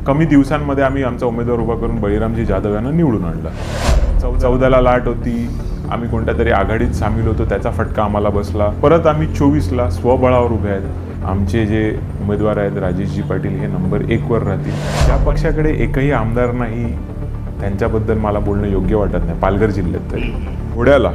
कमी दिवसांमध्ये आम्ही आमचा उमेदवार उभा करून बळीरामजी जाधव यांना निवडून आणलं. 14ला लाट होती, आम्ही कोणत्या तरी आघाडीत सामील होतो, त्याचा फटका आम्हाला बसला. परत आम्ही 24ला स्वबळावर उभे आहेत. आमचे जे उमेदवार आहेत राजेशजी पाटील हे नंबर 1 वर राहतील. त्या पक्षाकडे एकही आमदार नाही, त्यांच्याबद्दल मला बोलणं योग्य वाटत नाही. पालघर जिल्ह्यात तरी घोड्याला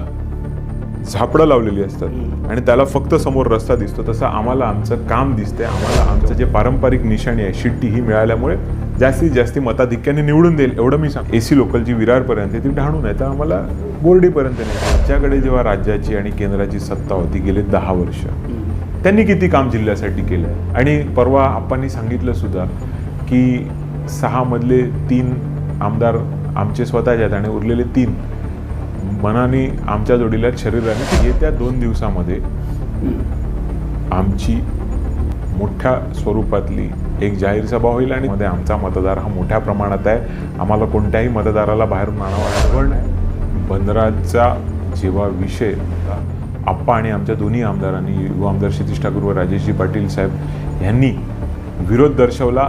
झापडं लावलेली असतात आणि त्याला फक्त समोर रस्ता दिसतो, तसं आम्हाला आमचं काम दिसते. आम्हाला आमचं जे पारंपरिक निशाणी आहे शिट्टी ही मिळाल्यामुळे जास्तीत जास्त मताधिक्याने निवडून देईल एवढं मी सांग. AC लोकलची विरारपर्यंत ती ढाणून आहे, तर आम्हाला बोर्डीपर्यंत नाही. त्यांच्याकडे जेव्हा राज्याची आणि केंद्राची सत्ता होती गेले 10 वर्ष, त्यांनी किती काम जिल्ह्यासाठी केलं. आणि परवा आप्पांनी सांगितलं सुद्धा की 6 मधले 3 आमदार आमचे स्वतःचे आहेत आणि उरलेले 3 मनाने आमच्या जोडीला शरीराने. येत्या 2 दिवसामध्ये आमची मोठ्या स्वरूपातली एक जाहीर सभा होईल आणि मध्ये आमचा मतदार हा मोठ्या प्रमाणात आहे. आम्हाला कोणत्याही मतदाराला बाहेरून आणावं नाही. बंदराचा जेव्हा विषय आप्पा आणि आमच्या दोन्ही आमदारांनी, युवा आमदार क्षितिज ठाकूर व राजेशजी पाटील साहेब यांनी विरोध दर्शवला.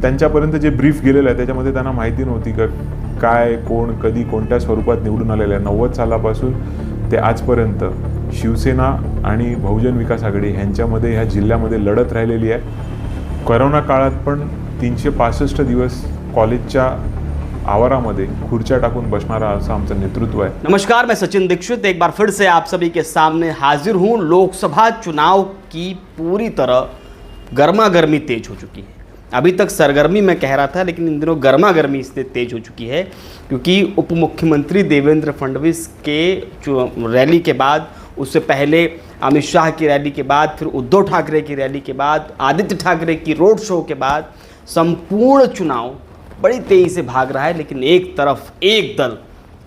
त्यांच्यापर्यंत जे ब्रीफ गेलेलं आहे त्याच्यामध्ये त्यांना माहिती नव्हती का काय, कोण, कधी, कोणत्या स्वरूपात निवडून आलेलं आहे. 90 सालापासून ते आजपर्यंत शिवसेना आणि बहुजन विकास आघाडी ह्यांच्यामध्ये ह्या जिल्ह्यामध्ये लढत राहिलेली आहे. कोरोना काळात पण 365 दिवस कॉलेजच्या आवारामध्ये खुर्च्या टाकून बसणारा असं आमचं नेतृत्व है. नमस्कार, मैं सचिन दीक्षित एक बार फिर से आप सभी के सामने हाजिर हूँ. लोकसभा चुनाव की पूरी तरह गर्मा गर्मी तेज हो चुकी है. अभी तक सरगर्मी मैं कह रहा था, लेकिन इन दिनों गर्मा गर्मी इससे तेज हो चुकी है क्योंकि उप मुख्यमंत्री देवेंद्र फडणवीस के रैली के बाद, उससे पहले अमित शाह की रैली के बाद, फिर उद्धव ठाकरे की रैली के बाद, आदित्य ठाकरे की रोड शो के बाद संपूर्ण चुनाव बड़ी तेज़ी से भाग रहा है. लेकिन एक तरफ एक दल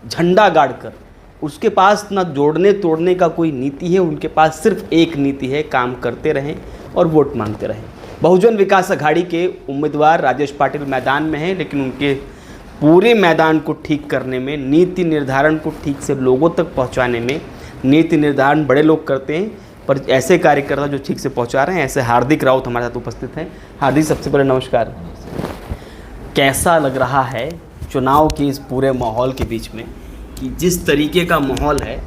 झंडा गाड़कर, उसके पास ना जोड़ने तोड़ने का कोई नीति है, उनके पास सिर्फ एक नीति है, काम करते रहें और वोट मांगते रहें. बहुजन विकास आघाड़ी के उम्मीदवार राजेश पाटिल मैदान में हैं, लेकिन उनके पूरे मैदान को ठीक करने में, नीति निर्धारण को ठीक से लोगों तक पहुंचाने में, नीति निर्धारण बड़े लोग करते हैं पर ऐसे कार्यकर्ता जो ठीक से पहुंचा रहे हैं, ऐसे हार्दिक राउत हमारे साथ उपस्थित हैं. हार्दिक, सबसे पहले नमस्कार. कैसा लग रहा है चुनाव के इस पूरे माहौल के बीच में कि जिस तरीके का माहौल है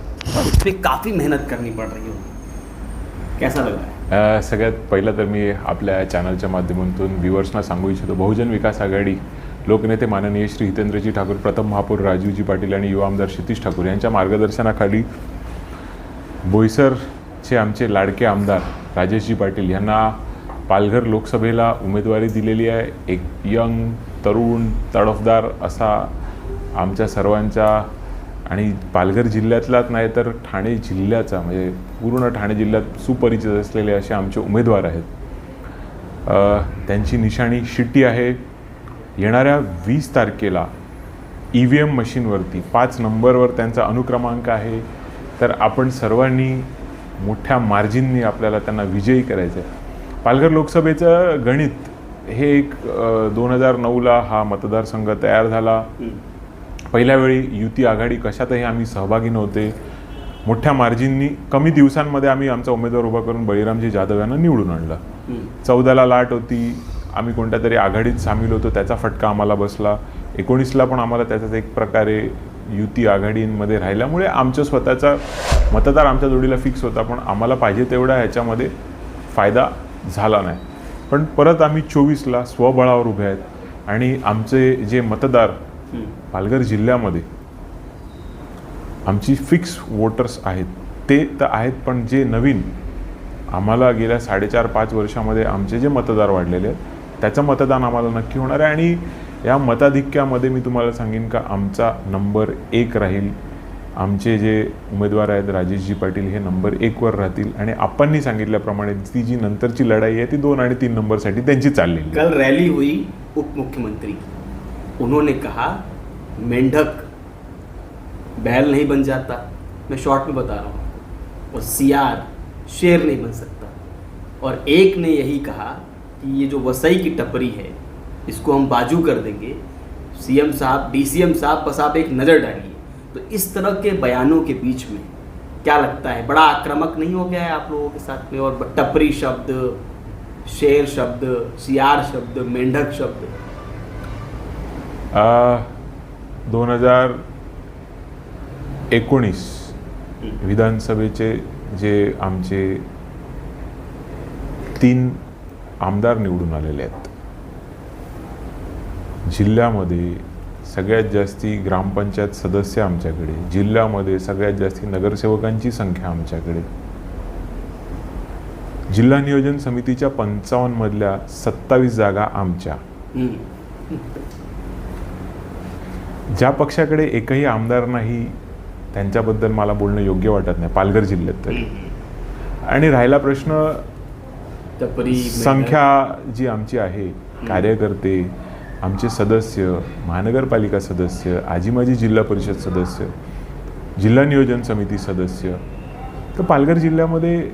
उस पर काफ़ी मेहनत करनी पड़ रही हो, कैसा लग रहा है? सगळ्यात पहिलं तर मी आपल्या चॅनलच्या माध्यमातून व्ह्युअर्सना सांगू इच्छितो, बहुजन विकास आघाडी लोकनेते माननीय श्री हितेंद्रजी ठाकूर, प्रथम महापौर राजूजी पाटील आणि युवा आमदार क्षितिज ठाकूर यांच्या मार्गदर्शनाखाली बोईसरचे आमचे लाडके आमदार राजेशजी पाटील यांना पालघर लोकसभेला उमेदवारी दिलेली आहे. एक यंग, तरुण, तडफदार असा आमच्या सर्वांच्या आणि पालघर जिल्ह्यातलाच नाही तर ठाणे जिल्ह्याचा, म्हणजे पूर्ण ठाणे जिल्ह्यात सुपरिचित असलेले असे आमचे उमेदवार आहेत. त्यांची निशाणी शिट्टी आहे. येणाऱ्या 20 तारखेला EVM मशीनवरती 5 नंबरवर त्यांचा अनुक्रमांक आहे. तर आपण सर्वांनी मोठ्या मार्जिननी आपल्याला त्यांना विजयी करायचं आहे. पालघर लोकसभेचं गणित हे एक 2009ला हा मतदारसंघ तयार झाला. पहिल्या वेळी युती आघाडी कशातही आम्ही सहभागी नव्हते. मोठ्या मार्जिननी कमी दिवसांमध्ये आम्ही आमचा उमेदवार उभा करून बळीरामजी जाधव यांना निवडून आणलं. 14ला लाट होती, आम्ही कोणत्या तरी आघाडीत सामील होतो, त्याचा फटका आम्हाला बसला. 19ला पण आम्हाला त्याचाच एक प्रकारे युती आघाडींमध्ये राहिल्यामुळे आमचं स्वतःचा मतदार आमच्या जोडीला फिक्स होता, पण आम्हाला पाहिजे तेवढा ह्याच्यामध्ये फायदा झाला नाही. पण परत आम्ही 24ला स्वबळावर उभे आहेत आणि आमचे जे मतदार पालघर जिल्ह्यामध्ये आमची फिक्स वोटर्स आहेत ते तर आहेत, पण जे नवीन आम्हाला गेल्या 4.5-5 वर्षामध्ये आमचे जे मतदार वाढलेले आहेत त्याचं मतदान आम्हाला नक्की होणार आहे. आणि या मताधिक्यामध्ये मी तुम्हाला सांगेन का आमचा नंबर 1 राहील. आमचे जे उमेदवार आहेत राजेशजी पाटील हे नंबर 1 वर राहतील आणि आप्पांनी सांगितल्याप्रमाणे ती जी नंतरची लढाई आहे ती 2 आणि 3 नंबरसाठी त्यांची चाललेली. कल रैली हुई उप मुख्यमंत्री, उन्होंने कहा मेंढक बैल नहीं बन जाता, मैं शॉर्ट में बता रहा हूँ, और सियार शेर नहीं बन सकता. और एक ने यही कहा कि ये जो वसई की टपरी है इसको हम बाजू कर देंगे, CM साहब, DCM साहब बस आप एक नज़र डालिए. तो इस तरह के बयानों के बीच में क्या लगता है, बड़ा आक्रामक नहीं हो गया है आप लोगों के साथ में? और टपरी शब्द, शेर शब्द, सियार शब्द, मेंढक शब्द, 2019 विधानसभेचे जे आमचे 3 आमदार निवडून आलेले आहेत, जिल्ह्यामध्ये सगळ्यात जास्ती ग्रामपंचायत सदस्य आमच्याकडे, जिल्ह्यामध्ये सगळ्यात जास्ती नगरसेवकांची संख्या आमच्याकडे, जिल्हा नियोजन समितीच्या 55 मधल्या 27 जागा आमच्या. ज्या पक्षाकडे एकही आमदार नाही त्यांच्याबद्दल मला बोलणं योग्य वाटत नाही पालघर जिल्ह्यात तरी. आणि राहिला प्रश्न संख्या जी आमची आहे, कार्यकर्ते, आमचे सदस्य, महानगरपालिका सदस्य, आजी माजी जिल्हा परिषद सदस्य, जिल्हा नियोजन समिती सदस्य, तर पालघर जिल्ह्यामध्ये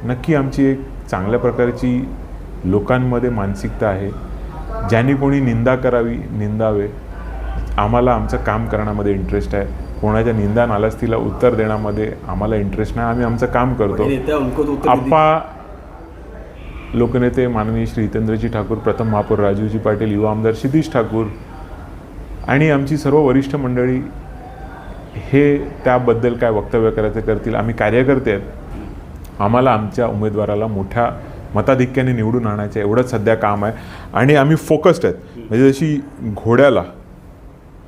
नक्की आमची एक चांगल्या प्रकारची लोकांमध्ये मानसिकता आहे. ज्यांनी कोणी निंदा करावी निंदावे, आम्हाला आमचं काम करण्यामध्ये इंटरेस्ट आहे. कोणाच्या निंदा नालस्तीला उत्तर देण्यामध्ये आम्हाला इंटरेस्ट नाही. आम्ही आमचं काम करतो. आप्पा लोकनेते माननीय श्री हितेंद्रजी ठाकूर, प्रथम महापौर राजूजी पाटील, युवा आमदार क्षितिज ठाकूर आणि आमची सर्व वरिष्ठ मंडळी हे त्याबद्दल काय वक्तव्य करायचं करतील. आम्ही कार्यकर्ते आहेत. आम्हाला आमच्या उमेदवाराला मोठ्या मताधिक्याने निवडून आणायचं एवढंच सध्या काम आहे. आणि आम्ही फोकस्ड आहेत. म्हणजे जशी घोड्याला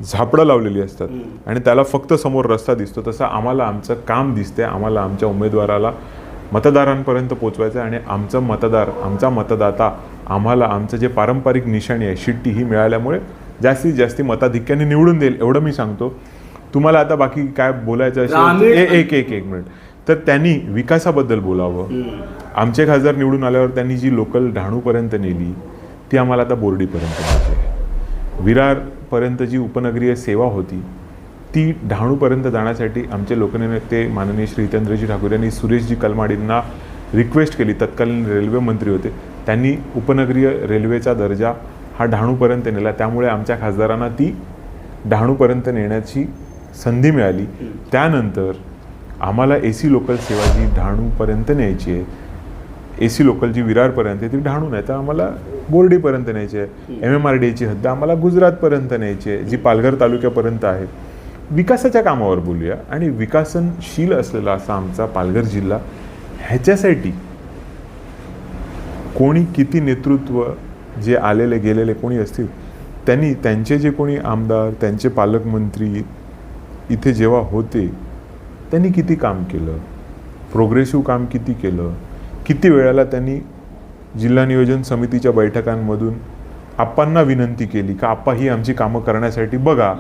झापडं लावलेली असतात आणि त्याला फक्त समोर रस्ता दिसतो, तसं आम्हाला आमचं काम दिसतंय. आम्हाला आमच्या उमेदवाराला मतदारांपर्यंत पोचवायचं आहे. आणि आमचं मतदार, आमचा मतदाता आम्हाला आमचं जे पारंपरिक निशाणी आहे शिट्टी ही मिळाल्यामुळे जास्तीत जास्त मताधिक्याने निवडून देईल एवढं मी सांगतो. तुम्हाला आता बाकी काय बोलायचं असेल एक मिनिट, तर त्यांनी विकासाबद्दल बोलावं. आमचे खासदार निवडून आल्यावर त्यांनी जी लोकल डहाणूपर्यंत नेली ती आम्हाला आता बोर्डीपर्यंत न्यायची. विरारपर्यंत जी उपनगरीय सेवा होती ती डहाणूपर्यंत जाण्यासाठी आमचे लोकनेते माननीय श्री हितेंद्रजी ठाकूर यांनी सुरेशजी कलमाडींना रिक्वेस्ट केली. तत्कालीन रेल्वे मंत्री होते, त्यांनी उपनगरीय रेल्वेचा दर्जा हा डहाणूपर्यंत नेला. त्यामुळे आमच्या खासदारांना ती डहाणूपर्यंत नेण्याची संधी मिळाली. त्यानंतर आम्हाला AC लोकल सेवा जी डहाणूपर्यंत न्यायची आहे, AC लोकल जी विरारपर्यंत ती डहाणू नाही तर आम्हाला बोर्डीपर्यंत न्यायची आहे. MMRDAची हद्द आम्हाला गुजरातपर्यंत न्यायची आहे, जी पालघर तालुक्यापर्यंत आहे. विकासाच्या कामावर बोलूया. आणि विकसनशील असलेला असा आमचा पालघर जिल्हा, ह्याच्यासाठी कोणी किती नेतृत्व जे आलेले गेलेले कोणी असतील त्यांनी त्यांचे जे कोणी आमदार, त्यांचे पालकमंत्री इथे जेव्हा होते त्यांनी किती काम केलं, प्रोग्रेसिव्ह काम किती केलं, किती वेळेला त्यांनी जिल्हा नियोजन समितीच्या बैठकांमधून आप्पांना विनंती केली का आप्पा ही आमची कामं करण्यासाठी बघा.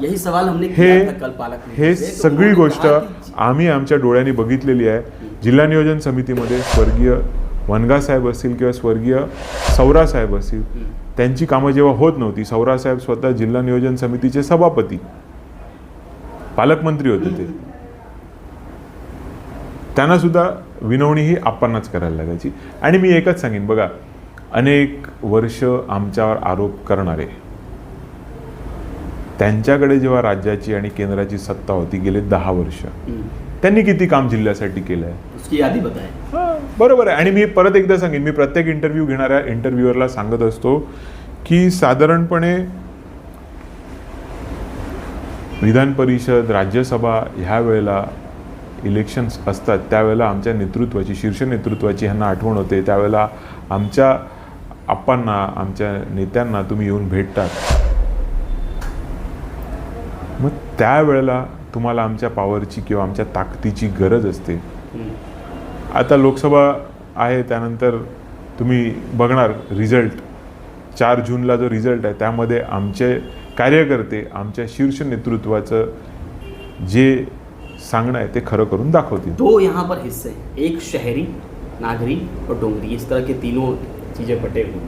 हे सगळी गोष्ट आम्ही आमच्या डोळ्यांनी बघितलेली आहे. जिल्हा नियोजन समितीमध्ये स्वर्गीय वनगासाहेब असतील किंवा स्वर्गीय सौरासाहेब असतील, त्यांची कामं जेव्हा होत नव्हती, सौरासाहेब स्वतः जिल्हा नियोजन समितीचे सभापती, पालकमंत्री होते, ते त्यांना सुद्धा विनवणी ही आप्पांनाच करायला लागायची. आणि मी एकच सांगेन बघा, अनेक वर्ष आमच्यावर आरोप करणारे, त्यांच्याकडे जेव्हा राज्याची आणि केंद्राची सत्ता होती गेले 10 वर्ष, त्यांनी किती काम जिल्ह्यासाठी केलं आहे उसकी यादी बताएं. हां, बरोबर आहे. आणि मी परत एकदा सांगेन, मी प्रत्येक इंटरव्ह्यू घेणाऱ्या इंटरव्ह्यूअरला सांगत असतो की साधारणपणे विधान परिषद, राज्यसभा ह्या वेळेला इलेक्शन्स असतात त्यावेळेला आमच्या नेतृत्वाची, शीर्ष नेतृत्वाची ह्यांना आठवण होते. त्यावेळेला आमच्या आप्पांना, आमच्या नेत्यांना तुम्ही येऊन भेटतात. मग त्यावेळेला तुम्हाला आमच्या पॉवरची किंवा आमच्या ताकदीची गरज असते. आता लोकसभा आहे, त्यानंतर तुम्ही बघणार रिझल्ट 4 जूनला जो रिझल्ट आहे त्यामध्ये आमचे कार्यकर्ते आमच्या शीर्ष नेतृत्वाचं जे सांगणं आहे ते खरं करून दाखवतील. 2 यहाँ पर हिस्से हैं, एक शहरी, नागरी और डोंगरी, इस तरह के तीनों चीज़ें बटे हुए.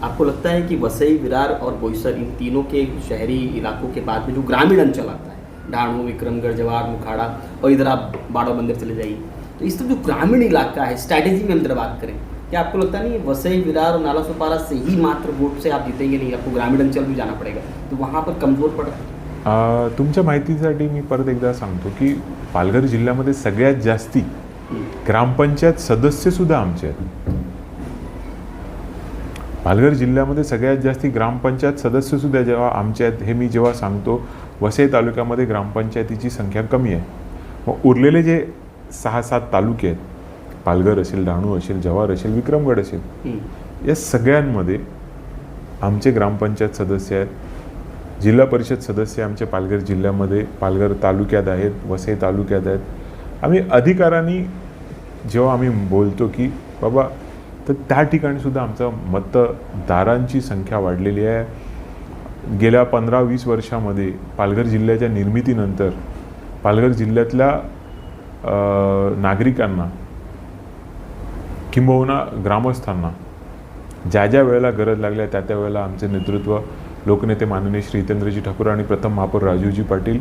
आपको लगता है कि वसई, विरार और बोईसर, इन तीनों के शहरी इलाकों के बाद में जो ग्रामीण अंचल आता है, ढाणू, विक्रमगढ़, जवार, मुखाड़ा और इधर आप बाड़ो मंदिर चले जाइए, तो इस तरह जो ग्रामीण इलाका है, स्ट्रैटेजी में हम जरा बात करें, क्या आपको लगता नहीं वसई, विरार और नाला सोपारा से ही मात्र वोट से आप जीतेंगे नहीं, आपको ग्रामीण अंचल भी जाना पड़ेगा, तो वहाँ पर कमज़ोर पड़ता है? तुमच्या माहितीसाठी मी परत एकदा सांगतो की पालघर जिल्ह्यामध्ये सगळ्यात जास्ती ग्रामपंचायत सदस्य सुद्धा आमचे आहेत. पालघर जिल्ह्यामध्ये सगळ्यात जास्ती ग्रामपंचायत सदस्यसुद्धा जेव्हा आमच्या आहेत, हे मी जेव्हा सांगतो, वसई तालुक्यामध्ये ग्रामपंचायतीची संख्या कमी आहे. मग उरलेले जे 6-7 तालुके आहेत, पालघर असेल, डहाणू असेल, जव्हार असेल, विक्रमगड असेल, या सगळ्यांमध्ये आमचे ग्रामपंचायत सदस्य आहेत, जिल्हा परिषद सदस्य आमचे पालघर जिल्ह्यामध्ये, पालघर तालुक्यात आहेत, वसई तालुक्यात आहेत. आम्ही अधिकाऱ्यांनी जेव्हा आम्ही बोलतो की बाबा, तर त्या ठिकाणी सुद्धा आमचं मतदारांची संख्या वाढलेली आहे. गेल्या 15-20 वर्षामध्ये पालघर जिल्ह्याच्या निर्मितीनंतर पालघर जिल्ह्यातल्या नागरिकांना किंबहुना ग्रामस्थांना ज्या ज्या वेळेला गरज लागल्या त्या वेळेला आमचे नेतृत्व लोकनेते माननीय श्री हितेंद्रजी ठाकूर आणि प्रथम महापौर राजूजी पाटील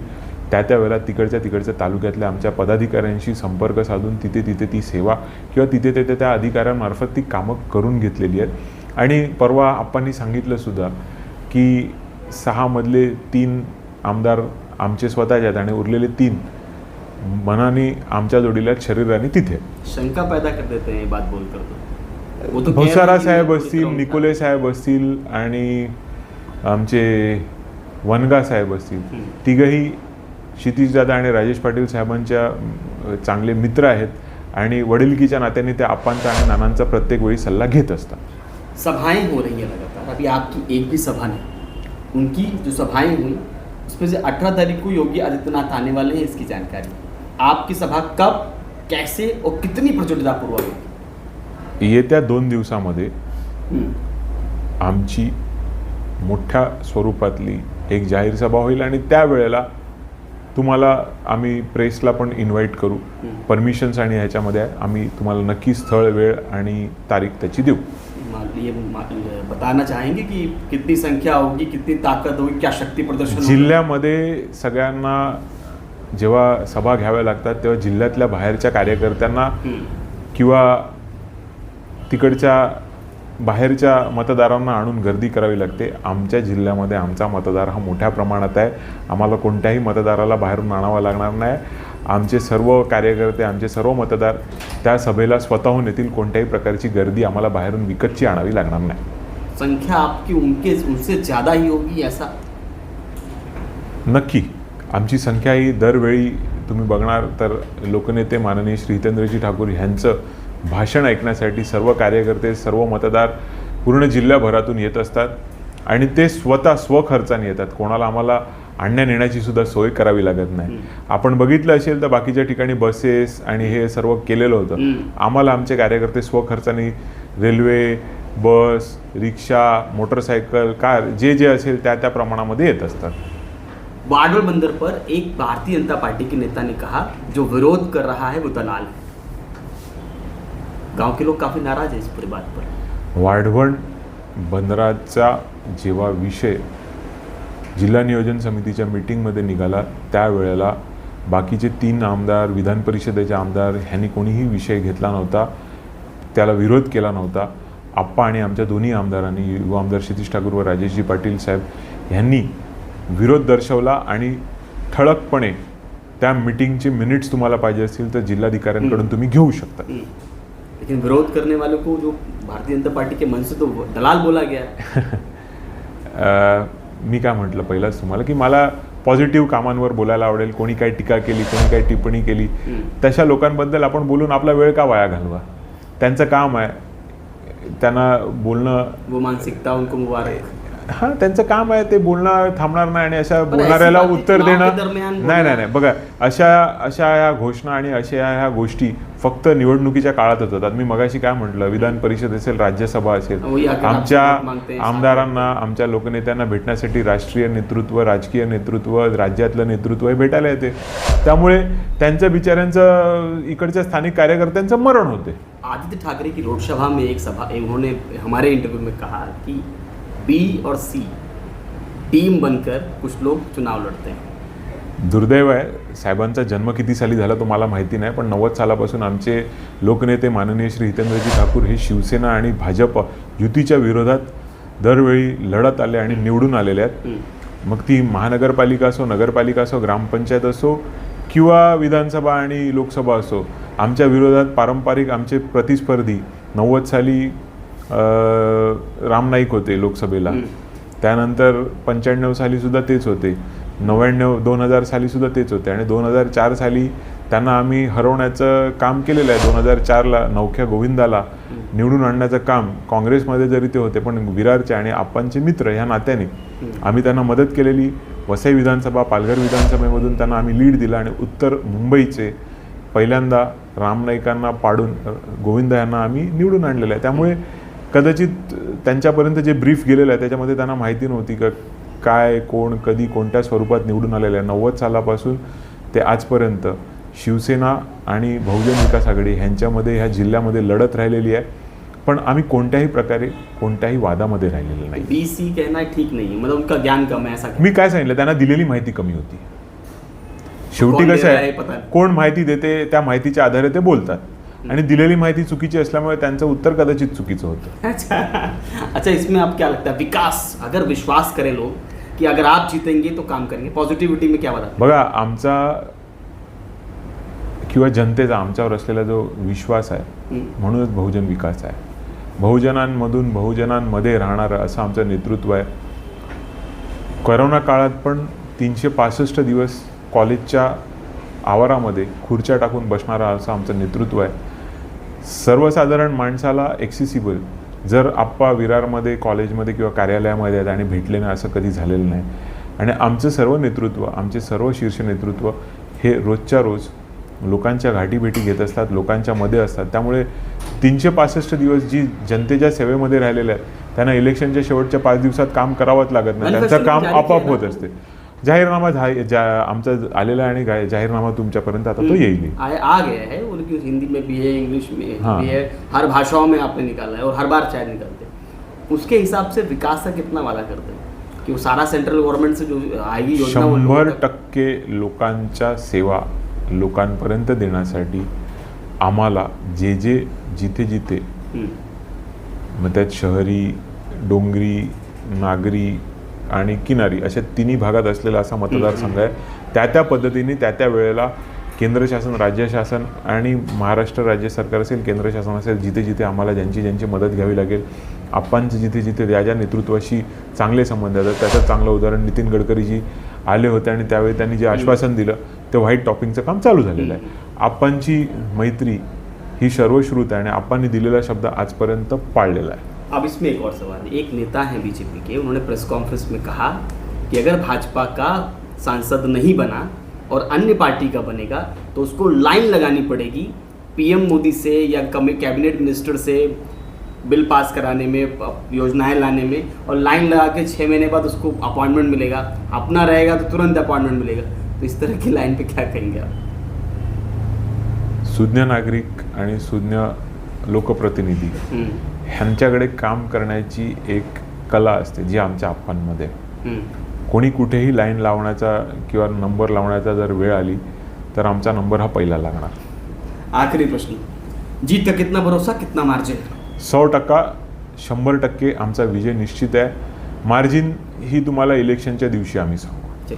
त्या वेळेला तिकडच्या तालुक्यातल्या आमच्या पदाधिकाऱ्यांशी संपर्क साधून तिथे ती सेवा किंवा तिथे त्या अधिकाऱ्यांमार्फत ती कामं करून घेतलेली आहेत. आणि परवा आप्पांनी सांगितलं सुद्धा की 6 मधले 3 आमदार आमचे स्वतःचे आहेत आणि उरलेले 3 मनाने आमच्या जोडीला शरीराने तिथे. शंका पैदा कर देते हैं बात बोल कर तो भवसारा साहेब असतील, निकोले साहेब असतील आणि आमचे वनगा साहेब असतील, तिघही क्षितिजदादा आणि राजेश पाटील साहेबांच्या चांगले मित्र आहेत आणि वडिलकीच्या नात्याने ते आप्पांचा आणि नानांचा प्रत्येक वेळी सल्ला घेत असतात. सभाएं हो रही हैं लगातार, अभी आपकी एक भी सभा नहीं, उनकी जो सभाएं हुई उसमें से 18 तारीख को योगी आदित्यनाथ आने वाले हैं, इसकी जानकारी. आपकी सभा कब, कैसे और कितनी प्रचोदितापूर्वक होगी? येत्या 2 दिवसामध्ये आमची मोठ्या स्वरूपातली एक जाहीर सभा होईल आणि त्यावेळेला तुम्हाला आम्ही प्रेसला पण इन्व्हाइट करू. परमिशन्स आणि ह्याच्यामध्ये आम्ही तुम्हाला नक्की स्थळ, वेळ आणि तारीख त्याची देऊ. ये बताना चाहेंगे कि कितनी संख्या होगी, कितनी ताकत होगी, क्या शक्ति प्रदर्शन होगा? जिल्ह्यामध्ये सगळ्यांना जेव्हा सभा घ्याव्या लागतात तेव्हा जिल्ह्यातल्या बाहेरच्या कार्यकर्त्यांना किंवा तिकडच्या बाहेरच्या मतदारांना आणून गर्दी करावी लागते. आमच्या जिल्ह्यामध्ये आमचा मतदार हा मोठ्या प्रमाणात आहे. आम्हाला कोणत्याही मतदाराला बाहेरून आणावं लागणार नाही. आमचे सर्व कार्यकर्ते, आमचे सर्व मतदार त्या सभेला स्वतःहून येतील. कोणत्याही प्रकारची गर्दी आम्हाला बाहेरून विकतची आणावी लागणार नाही. संख्या आपकी उनसे ज़्यादा ही होगी ऐसा? नक्की आमची संख्या ही दरवेळी तुम्ही बघणार तर लोकनेते माननीय श्री हितेंद्रजी ठाकूर यांचं भाषण ऐकण्यासाठी सर्व कार्यकर्ते, सर्व मतदार पूर्ण जिल्ह्याभरातून येत असतात आणि ते स्वतः स्वखर्चाने येतात. कोणाला आम्हाला आणण्या नेण्याची सुद्धा सोय करावी लागत नाही. आपण बघितलं असेल तर बाकीच्या ठिकाणी बसेस आणि हे सर्व केलेलं होतं. आम्हाला आमचे कार्यकर्ते स्वखर्चाने रेल्वे, बस, रिक्षा, मोटरसायकल, कार जे असेल त्या प्रमाणामध्ये येत असतात. बारडोल बंदर पर एक भारतीय जनता पार्टी के नेता ने कहा जो विरोध कर रहा है वो दलाल है. गांव के लोग काफी नाराज है इस पूरी बात पर. वाढवण बंदराचा जेव्हा विषय जिल्हा नियोजन समितीच्या मीटिंगमध्ये निघाला त्यावेळेला बाकीचे 3 आमदार, विधान परिषदेचे आमदार ह्यांनी कोणीही विषय घेतला नव्हता, त्याला विरोध केला नव्हता. आप्पा आणि आमच्या दोन्ही आमदारांनी, युवा आमदार क्षितिज ठाकूर व राजेशजी पाटील साहेब ह्यांनी विरोध दर्शवला आणि ठळकपणे त्या मीटिंगचे मिनिट्स तुम्हाला पाहिजे असतील तर जिल्हाधिकाऱ्यांकडून तुम्ही घेऊ शकता. लेकिन विरोध करने वालों को जो भारतीय जनता पार्टी के मन से तो दलाल बोला गया. मी काय म्हटलं पहिलाच तुम्हाला की मला पॉझिटिव्ह कामांवर बोलायला आवडेल. कोणी काही टीका केली, कोणी काही टिप्पणी केली, तशा लोकांबद्दल आपण बोलून आपला वेळ का वाया घालवा. त्यांचं काम आहे, त्यांना बोलणं, वो मानसिकता उनको मुबारक. हां, त्यांचं काम आहे, ते बोलणं थांबणार नाही आणि अशा बोलणाऱ्याला उत्तर देणं नाही. बघा, अशा ह्या घोषणा आणि अशा ह्या गोष्टी फक्त निवडणुकीच्या काळातच होतात. मी मगाशी काय म्हटलं, विधान परिषद असेल, राज्यसभा असेल, आमच्या आमदारांना, आमच्या लोकनेत्यांना भेटण्यासाठी राष्ट्रीय नेतृत्व, राजकीय नेतृत्व, राज्यातलं नेतृत्व हे भेटायला येते. त्यामुळे त्यांच्या बिचाऱ्यांचं, इकडच्या स्थानिक कार्यकर्त्यांचं मरण होते. आदित्य ठाकरे की लोकसभा में एक सभा, उन्होंने हमारे इंटरव्यू में कहा कि बी और सी टीम बनकर कुछ लोग चुनाव लड़ते हैं. दुर्दैव आहे, साहेबांचा जन्म किती साली झाला तो मला माहिती नाही, पण 90 सालापासून आमचे लोकनेते माननीय श्री हितेंद्रजी ठाकूर हे शिवसेना आणि भाजप युतीच्या विरोधात दरवेळी लढत आले आणि निवडून आलेले आहेत. मग ती महानगरपालिका असो, नगरपालिका असो, ग्रामपंचायत असो किंवा विधानसभा आणि लोकसभा असो, आमच्या विरोधात पारंपरिक आमचे प्रतिस्पर्धी 90 साली राम नाईक होते लोकसभेला, त्यानंतर 95 साली सुद्धा तेच होते, 2000 साली सुद्धा तेच होते, आणि 2004 साली त्यांना आम्ही हरवण्याचं काम केलेलं आहे. 2004ला नवख्या गोविंदाला निवडून आणण्याचं काम काँग्रेसमध्ये जरी ते होते, पण विरारचे आणि आप्पांचे मित्र ह्या नात्याने आम्ही त्यांना मदत केलेली. वसई विधानसभा, पालघर विधानसभेमधून त्यांना आम्ही लीड दिला, आणि उत्तर मुंबईचे पहिल्यांदा राम नाईकांना पाडून गोविंद यांना आम्ही निवडून आणलेलं आहे. त्यामुळे कदाचित त्यांच्यापर्यंत जे ब्रीफ गेलेलं आहे त्याच्यामध्ये त्यांना माहिती नव्हती का काय, कोण, कधी, कोणत्या स्वरूपात निवडून आलेलं आहे. 90 सालापासून ते आजपर्यंत शिवसेना आणि बहुजन विकास आघाडी ह्यांच्यामध्ये ह्या जिल्ह्यामध्ये लढत राहिलेली आहे, पण आम्ही कोणत्याही प्रकारे कोणत्याही वादामध्ये राहिलेलं नाही. बीसी कहना ठीक नाही, मतलब उनका ज्ञान कम है ऐसा. मी काय सांगितलं, त्यांना दिलेली माहिती कमी होती. शेवटी कसं आहे, कोण माहिती देते त्या माहितीच्या आधारे ते बोलतात, आणि दिलेली माहिती चुकीची असल्यामुळे त्यांचं उत्तर कदाचित चुकीचं होतं. अच्छा, इसमें आप क्या लगता है, विकास अगर विश्वास करें लोग कि अगर आप जीतेंगे तो काम करेंगे, पॉझिटिव्हिटी में क्या बता. बघा, आमचा किंवा जनतेचा आमच्यावर असलेला जो विश्वास आहे म्हणूनच बहुजन विकास आहे. बहुजनांमधून बहुजनांमध्ये राहणारं असं आमचं नेतृत्व आहे. कोरोना काळात पण 365 दिवस कॉलेजच्या आवारामध्ये खुर्च्या टाकून बसणारा असं आमचं नेतृत्व आहे. सर्वसाधारण माणसाला ॲक्सेसिबल, जर आप्पा विरारमध्ये कॉलेजमध्ये किंवा कार्यालयामध्ये आहेत आणि भेटले नाही असं कधी झालेलं नाही. आणि आमचं सर्व नेतृत्व, आमचे सर्व शीर्ष नेतृत्व हे रोजच्या रोज लोकांच्या गाठीभेटी घेत असतात, लोकांच्या मध्ये असतात. त्यामुळे 365 दिवस जी जनतेच्या सेवेमध्ये राहिलेले आहेत त्यांना इलेक्शनच्या शेवटच्या 5 दिवसात काम करावंच लागत नाही, त्यांचं काम आपोआप होत असते. जाहीरनामा आमचा आलेला आहे आणि जाहीरनामा तुमच्यापर्यंत आता तो येईल. आ गया है, उनकी हिंदी में भी है, इंग्लिश में भी है, हर भाषाओं में आपने निकाला है और हर बार शायद निकालते हैं. उसके हिसाब से विकास का कितना वादा करते हैं कि वो सारा सेंट्रल गवर्नमेंट से जो आएगी योजना 100% लोकांच्या सेवा लोकांपर्यंत देण्यासाठी आम्हाला जे जिथे जिथे मग त्यात शहरी, डोंगरी, नागरी आणि किनारी अशा तिन्ही भागात असलेला असा मतदारसंघ आहे. त्या पद्धतीने त्या वेळेला केंद्र शासन, राज्य शासन आणि महाराष्ट्र राज्य सरकार असेल, केंद्र शासन असेल, जिथे जिथे आम्हाला ज्यांची मदत घ्यावी लागेल, आप्पांचे जिथे ज्या नेतृत्वाशी चांगले संबंध आहेत. त्याचं चांगलं उदाहरण नितीन गडकरीजी आले होते आणि त्यावेळी त्यांनी जे आश्वासन दिलं ते व्हाईट टॉपिंगचं काम चालू झालेलं आहे. आप्पांची मैत्री ही सर्वश्रुत आहे आणि आप्पांनी दिलेला शब्द आजपर्यंत पाळलेला आहे. अब इसमें एक और सवाल. एक नेता है बीजेपी के, उन्होंने प्रेस कॉन्फ्रेंस में कहा कि अगर भाजपा का सांसद नहीं बना और अन्य पार्टी का बनेगा तो उसको लाइन लगानी पड़ेगी पीएम मोदी से या कैबिनेट मिनिस्टर से बिल पास कराने में, योजनाएं लाने में, और लाइन लगा के 6 महीने बाद उसको अपॉइंटमेंट मिलेगा, अपना रहेगा तो तुरंत अपॉइंटमेंट मिलेगा. तो इस तरह की लाइन पे क्या कहेंगे आप? सुज्ञ नागरिक आणि सुज्ञ लोकप्रतिनिधी ह्यांच्याकडे काम करण्याची एक कला असते जी आमच्या आप्पांमध्ये. कोणी कुठेही लाईन लावण्याचा किंवा नंबर लावण्याचा जर वेळ आली तर आमचा नंबर हा पहिला लागणार. आखिरी प्रश्न, जीत का कितना भरोसा, कितना मार्जिन? 100%, 100% आमचा विजय निश्चित आहे. मार्जिन ही तुम्हाला इलेक्शनच्या दिवशी आम्ही सांगू.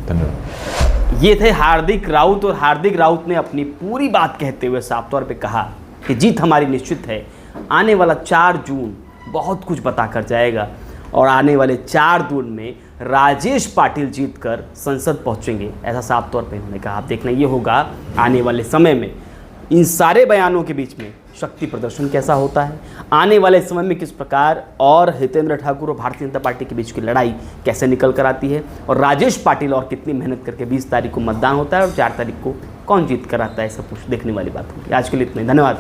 धन्यवाद. ये थे हार्दिक राउत, और हार्दिक राउत ने अपनी पूरी बात कहते हुए साफ तौर पे कहा कि जीत हमारी निश्चित है. आने वाला 4 जून बहुत कुछ बता कर जाएगा, और आने वाले 4 जून में राजेश पाटिल जीतकर संसद पहुंचेंगे, ऐसा साफ तौर पे उन्होंने कहा. अब देखना ये होगा आने वाले समय में इन सारे बयानों के बीच में शक्ति प्रदर्शन कैसा होता है, आने वाले समय में किस प्रकार और हितेंद्र ठाकुर और भारतीय जनता पार्टी के बीच की लड़ाई कैसे निकल कर आती है, और राजेश पाटिल और कितनी मेहनत करके 20 तारीख को मतदान होता है और 4 तारीख को कौन जीत कर आता है, सब कुछ देखने वाली बात होगी. आज के लिए इतना ही, धन्यवाद.